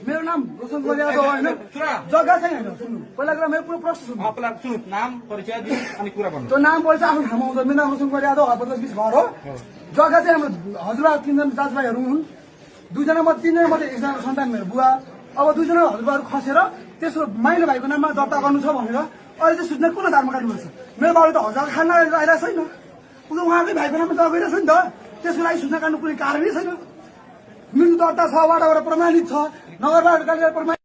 मेरो नाम रोशन यादव होइन जग्गा छैन सुन्नु पहिला कुरा मेरो पुरो प्रश्न सुन्नु सुन्नु नाम परिचय दिनु अनि कुरा गर्नु त्यो नाम परिचय आफ्नो ठाउँमा आउँछ मेरो नाम रोशन यादव 50-20 घर हो जग्गा चाहिँ हाम्रो हजुरबा 3 जना दाजुभाइहरू हुन् 2 जना मध्ये 3 जना मध्ये एकजना सन्तान मेरो बुवा अब 2 जना हजुरबाहरू खसेर त्यसको माइलो भाइको नाममा दर्ता गर्नु छ भनेर अहिले चाहिँ सूचना कुन आधारमा काट्नुपर्छ मेरो बाबुले त हजार खान आइरहेको छैन उहाँकै भाइको नाममा दर्ता गरिरहेको छ नि त त्यसको लागि सूचना काट्नु कुनै कारणै छैन मृत्यु दर्ता छ वाडाबाट प्रमाणित छ नगरपालिका प्रमाणित